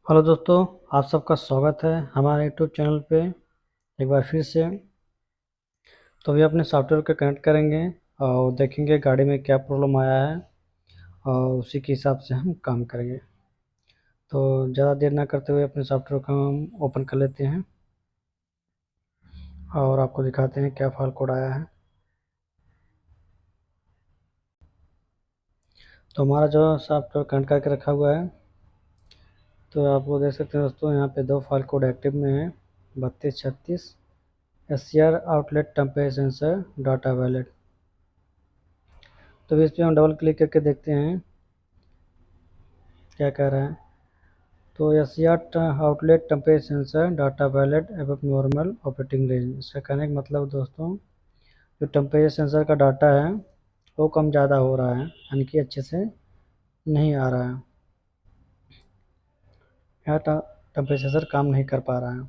Hello दोस्तों, आप सबका स्वागत है हमारे यूट्यूब चैनल पे एक बार फिर से। तो अभी अपने सॉफ्टवेयर को कनेक्ट करेंगे और देखेंगे गाड़ी में क्या प्रॉब्लम आया है और उसी के हिसाब से हम काम करेंगे। तो ज़्यादा देर ना करते हुए अपने सॉफ्टवेयर को हम ओपन कर लेते हैं और आपको दिखाते हैं क्या फाइल कोड आया है। तो हमारा जो सॉफ्टवेयर कनेक्ट करके रखा हुआ है, तो आप वो देख सकते हैं दोस्तों, यहाँ पे दो फाइल कोड एक्टिव में है, 3236 SCR outlet temperature sensor data valid. तो इस पर हम डबल क्लिक करके देखते हैं क्या कह रहा है। तो SCR outlet temperature sensor data valid above normal operating range. इसका कहने का मतलब दोस्तों, जो टेम्परेचर सेंसर का डाटा है वो कम ज़्यादा हो रहा है, यानी कि अच्छे से नहीं आ रहा है, यह टेम्परेचर सेंसर काम नहीं कर पा रहा है।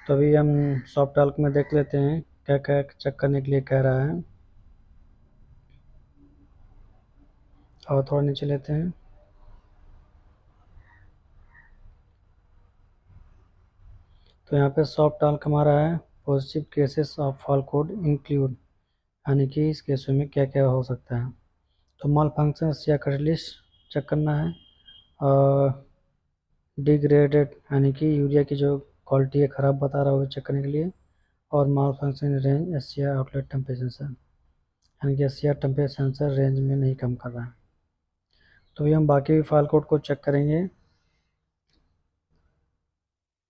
तो अभी हम सॉफ्ट टॉल्क में देख लेते हैं क्या क्या चेक करने के लिए कह रहा है। और थोड़ा नीचे लेते हैं। तो यहाँ पे सॉफ्ट टॉल्क हमारा है positive cases of fault code include, यानी कि इस केसों में क्या क्या हो सकता है। तो माल फंक्शन या कैटलिस्ट चेक करना है, और डिग्रेडेड यानी कि यूरिया की जो क्वालिटी है ख़राब बता रहा है वो चेक करने के लिए, और malfunction range SCR outlet temperature sensor, यानी कि SCR टेम्परेचर सेंसर रेंज में नहीं काम कर रहा है। तो ये हम बाकी भी फाइल कोड को चेक करेंगे।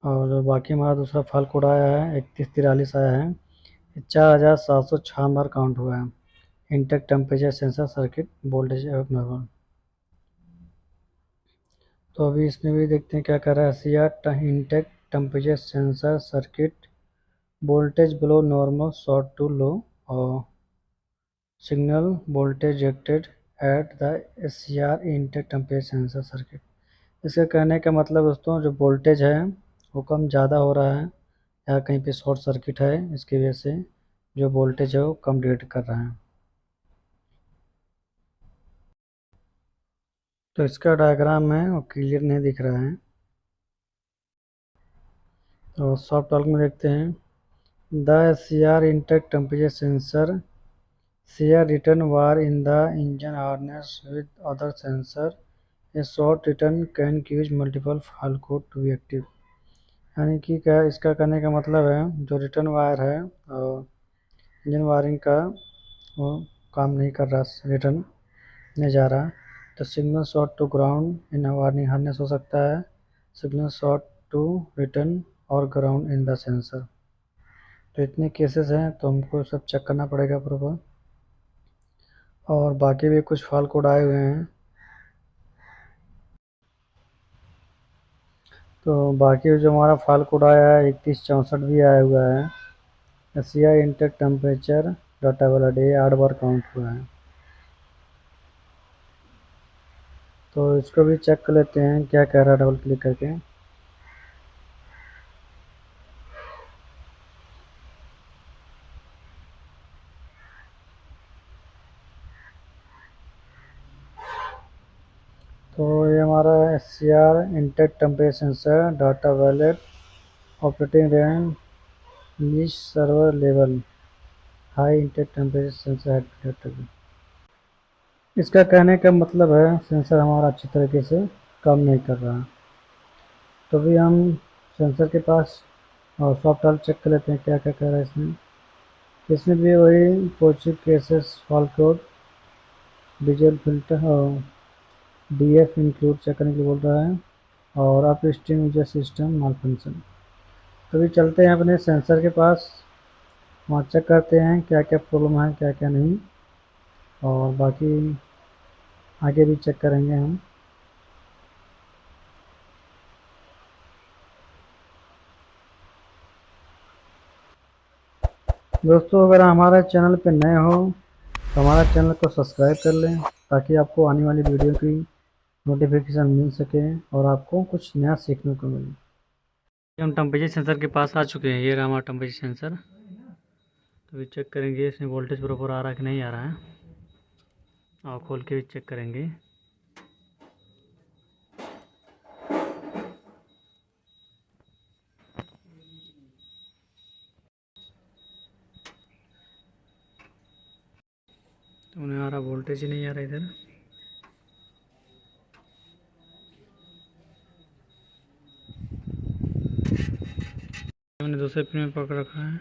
और बाकी हमारा दूसरा फाइल कोड आया है 3143 आया है, 4706 बार काउंट हुआ है। Intake temperature sensor circuit voltage normal. तो अभी इसमें भी देखते हैं क्या कर रहा है। SCR intake temperature sensor circuit voltage below normal short to low, और signal voltage rejected at the SCR intake temperature sensor circuit. इसके कहने का मतलब दोस्तों, जो वोल्टेज है वो कम ज़्यादा हो रहा है या कहीं पे शॉर्ट सर्किट है, इसकी वजह से जो वोल्टेज है वो कम डिटेक्ट कर रहा है। तो इसका डायग्राम है वो क्लियर नहीं दिख रहा है। तो सॉफ्ट टॉल्क में देखते हैं। The SCR intake temperature sensor CR return war in the engine harness with other sensor. A short return can cause multiple fault code to be active। यानी कि क्या इसका कहने का मतलब है, जो रिटर्न वायर है और इंजन वायरिंग का वो काम नहीं कर रहा, रिटर्न नहीं जा रहा, तो signal short to ground in warning harness हो सकता है, सिग्नल शॉर्ट टू रिटर्न और ग्राउंड इन द सेंसर। तो इतने केसेस हैं, तो हमको सब चेक करना पड़ेगा प्रॉपर। और बाकी भी कुछ फॉल्ट कोड आए हुए हैं। तो बाकी जो हमारा फाइल कोड आया है 3164 भी आया हुआ है। SCI इंटेक टेम्परेचर डाटा वाला डे 8 बार काउंट हुआ है। तो इसको भी चेक कर लेते हैं क्या कह रहा है डबल क्लिक करके। तो ये हमारा SCR intake temperature sensor data valid operating range नीच severe level high intake temperature sensor had been detected. इसका कहने का मतलब है सेंसर हमारा अच्छी तरीके से काम नहीं कर रहा। तो भी हम सेंसर के पास और सॉफ्ट टॉल्क चेक कर लेते हैं क्या क्या कह रहा है इसमें। इसमें भी वही positive cases fault code digital filter और DF इंक्लूड चेक करने के लिए बोल रहा है, और आप स्ट्रीम यूजर सिस्टम माल फंक्शन। तो भी चलते हैं अपने सेंसर के पास, वहाँ चेक करते हैं क्या क्या प्रॉब्लम है क्या क्या नहीं, और बाकी आगे भी चेक करेंगे हम। दोस्तों, अगर हमारे चैनल पे नए हो तो हमारा चैनल को सब्सक्राइब कर लें, ताकि आपको आने वाली वीडियो की नोटिफिकेशन मिल सके और आपको कुछ नया सीखने को मिले। हम टेम्परेचर सेंसर के पास आ चुके हैं। ये रहा हमारा टेम्परेचर सेंसर। तो अभी चेक करेंगे इसमें वोल्टेज प्रॉपर आ रहा है कि नहीं आ रहा है, और खोल के भी चेक करेंगे। हमारा वोल्टेज ही नहीं आ रहा इधर। हमने दूसरे पिन में पकड़ रखा है,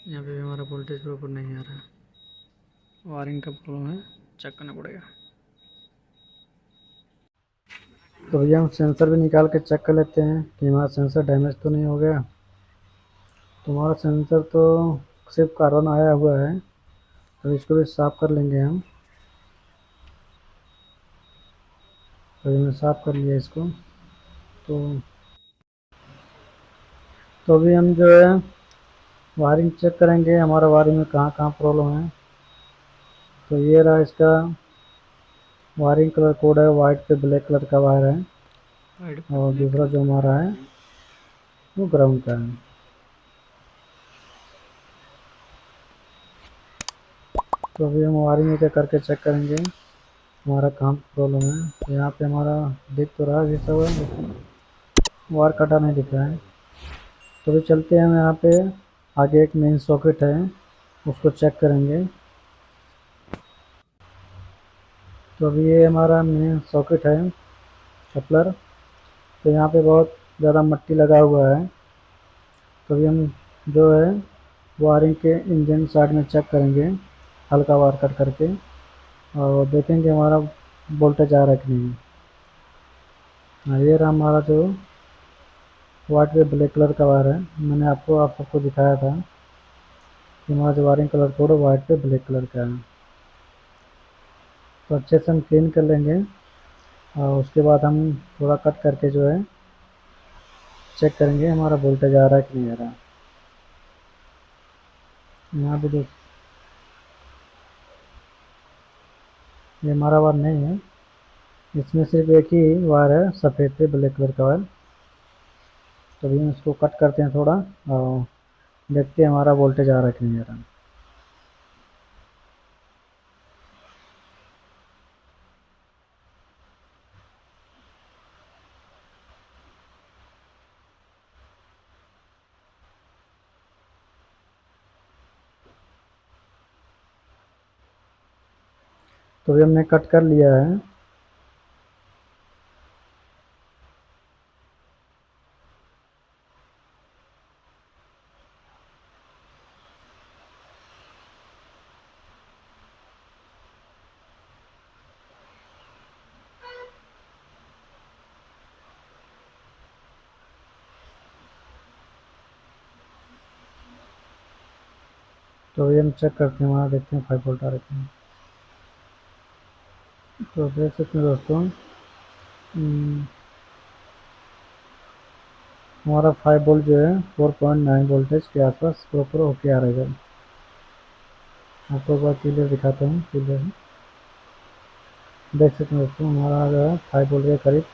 यहाँ पे भी हमारा वोल्टेज प्रॉपर नहीं आ रहा है। वायरिंग का प्रॉब्लम है, चेक करना पड़ेगा। तो भैया हम सेंसर भी निकाल के चेक कर लेते हैं कि हमारा सेंसर डैमेज तो नहीं हो गया। तो हमारा सेंसर तो सिर्फ कार्बन आया हुआ है, तो इसको भी साफ़ कर लेंगे हम। तो मैंने साफ़ कर लिया इसको। तो अभी हम जो है वायरिंग चेक करेंगे, हमारा वायरिंग में कहाँ कहाँ प्रॉब्लम है। तो ये रहा इसका वायरिंग कलर कोड है, वाइट पे ब्लैक कलर का वायर है, और दूसरा जो हमारा है वो ग्राउंड का है। तो अभी हम वायरिंग एक करके चेक करेंगे हमारा कहाँ प्रॉब्लम है। तो यहाँ पे हमारा दिख तो रहा है जैसा हुआ, लेकिन वायर कटा नहीं दिख रहा है। तो अभी चलते हैं हम यहाँ पे आगे, एक मेन सॉकेट है उसको चेक करेंगे। तो अभी ये हमारा मेन सॉकेट है कपलर। तो यहाँ पे बहुत ज़्यादा मट्टी लगा हुआ है। तो अभी हम जो है वायरिंग के इंजन साइड में चेक करेंगे, हल्का वायर कट करके, और देखेंगे हमारा वोल्टेज आ रहा है कि नहीं। हाँ, ये रहा हमारा जो वाइट पे ब्लैक कलर का वायर है। मैंने आप सबको दिखाया था कि हमारा जो वायरिंग कलर कोड वाइट पे ब्लैक कलर का है। तो अच्छे से हम क्लीन कर लेंगे, और उसके बाद हम थोड़ा कट करके जो है चेक करेंगे हमारा वोल्टेज आ रहा है कि नहीं आ रहा। यहाँ पे जो ये हमारा वायर नहीं है, इसमें सिर्फ एक ही वायर है सफ़ेद पे ब्लैक कलर का वायर। तो अभी हम इसको कट करते हैं थोड़ा, और देखते हैं हमारा वोल्टेज आ रहा है कि नहीं आ रहा। तो अभी हमने कट कर लिया है। तो अभी हम चेक करते हैं, वहाँ देखते हैं 5 वोल्ट आ रखे हैं। तो देख सकते हैं दोस्तों, हमारा 5 वोल्ट जो है 4.9 वोल्टेज के आसपास प्रॉपर होके आ रहा है। आपको एक बार क्लियर दिखाता हूँ, क्लियर देख सकते हैं दोस्तों, हमारा जो है 5 वोल्ट के करीब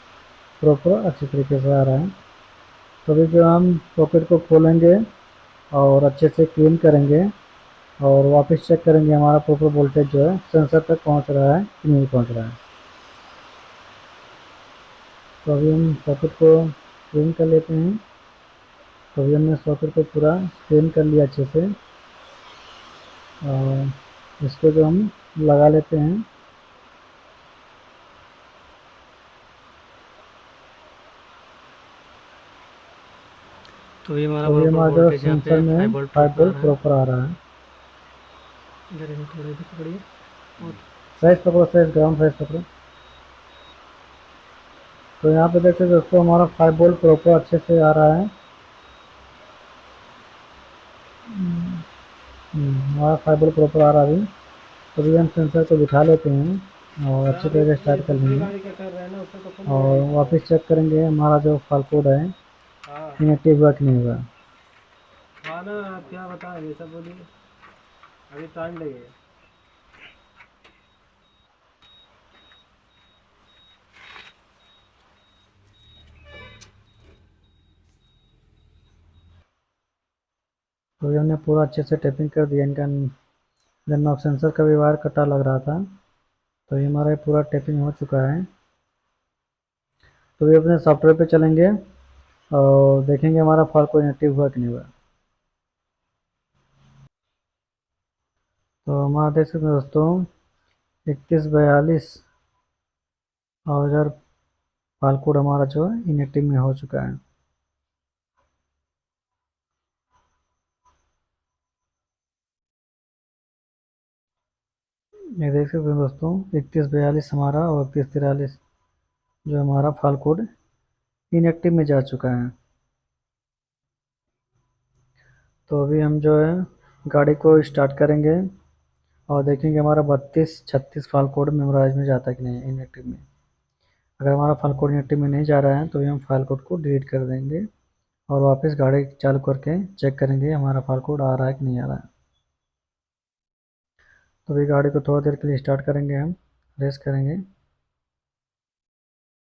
प्रॉपर अच्छी तरीके से आ रहा है। तो अभी जो हम सॉकेट को खोलेंगे और अच्छे से क्लीन करेंगे, और वापस चेक करेंगे हमारा प्रॉपर वोल्टेज जो है सेंसर तक पहुंच रहा है कि नहीं पहुंच रहा है। तो अभी हम सॉकेट को क्लीन कर लेते हैं। तो अभी हमने सॉकेट को पूरा क्लीन कर लिया अच्छे से, और इसको जो हम लगा लेते हैं। तो ये हमारा जो सेंसर में 5 वोल्ट प्रॉपर आ रहा है। साइज पकड़ो, साइज ग्राउंड साइज पकड़ो। तो यहाँ पे देखते दोस्तों, हमारा 5 वोल्ट प्रॉपर अच्छे से आ रहा है। हमारा 5 वोल्ट प्रॉपर आ रहा है अभी। तो अभी हम सेंसर को बिठा लेते हैं और अच्छी तरह से स्टार्ट कर लेंगे, और वापस चेक करेंगे हमारा जो फॉल्ट कोड है इनएक्टिव हुआ कि नहीं हुआ। हाँ ना, आप क्या बता रहे सब बोलिए, अभी टाइम लगेगा। तो अभी हमने पूरा अच्छे से टेपिंग कर दिया इनका। नॉक सेंसर का भी वायर कटा लग रहा था, तो ये हमारा पूरा टेपिंग हो चुका है। तो ये अपने सॉफ्टवेयर पे चलेंगे और देखेंगे हमारा फॉल्ट कोड इनएक्टिव हुआ कि नहीं हुआ। तो हमारा देख सकते हैं दोस्तों 3142 और इधर फाल कोड हमारा जो है इनएक्टिव में हो चुका है। ये देख सकते हैं दोस्तों 3142 हमारा और 3143 जो हमारा फाल कोड इनएक्टिव में जा चुका है। तो अभी हम जो है गाड़ी को स्टार्ट करेंगे और देखेंगे हमारा 3236 फाल कोड मेमोराइज में जाता है कि नहीं इनएक्टिव में। अगर हमारा फाइल कोड इनएक्टिव में नहीं जा रहा है तो भी हम फाइल कोड को डिलीट कर देंगे और वापस गाड़ी चालू करके चेक करेंगे हमारा फाइल कोड आ रहा है कि नहीं आ रहा है। तो अभी गाड़ी को थोड़ा देर के लिए स्टार्ट करेंगे, हम रेस करेंगे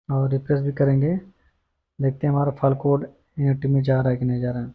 और रिफ्रेश भी करेंगे, देखते हैं हमारा फाइल कोड इनएक्टिव में जा रहा है कि नहीं जा रहा है।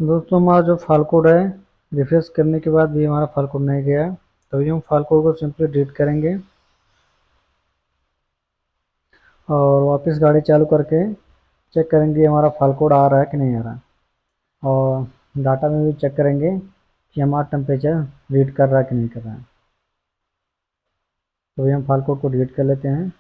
दोस्तों हमारा जो फाइल कोड है रिफ्रेश करने के बाद भी हमारा फाइल कोड नहीं गया, तो अभी हम फाइल कोड को सिंपली डिलीट करेंगे और वापस गाड़ी चालू करके चेक करेंगे हमारा फाइल कोड आ रहा है कि नहीं आ रहा है। और डाटा में भी चेक करेंगे कि हमारा टेम्परेचर रीड कर रहा है कि नहीं कर रहा है। तो अभी हम फाइल कोड को डिलीट कर लेते हैं।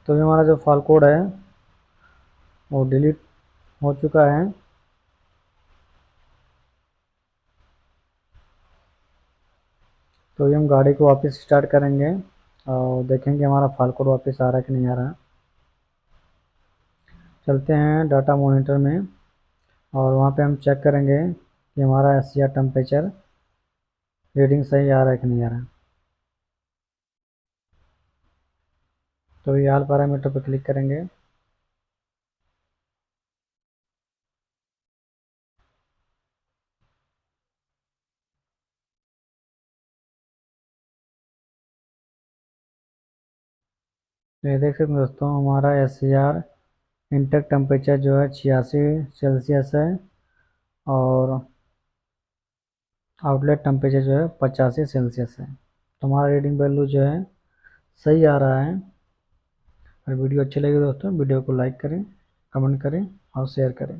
तो अभी हमारा जो फाइल कोड है वो डिलीट हो चुका है। तो अभी हम गाड़ी को वापस स्टार्ट करेंगे और देखेंगे हमारा फाइल कोड वापस आ रहा है कि नहीं आ रहा है। चलते हैं डाटा मॉनिटर में और वहाँ पे हम चेक करेंगे कि हमारा एससीआर टेम्परेचर रीडिंग सही आ रहा है कि नहीं आ रहा है। तो ये ऑल पैरामीटर पर क्लिक करेंगे। तो ये देख सकते हैं दोस्तों हमारा एससीआर इंटेक टेम्परेचर जो है 86 सेल्सियस है और आउटलेट टेम्परेचर जो है 85 सेल्सियस है। तो हमारा रीडिंग वैल्यू जो है सही आ रहा है। और वीडियो अच्छी लगी दोस्तों वीडियो को लाइक करें, कमेंट करें और शेयर करें।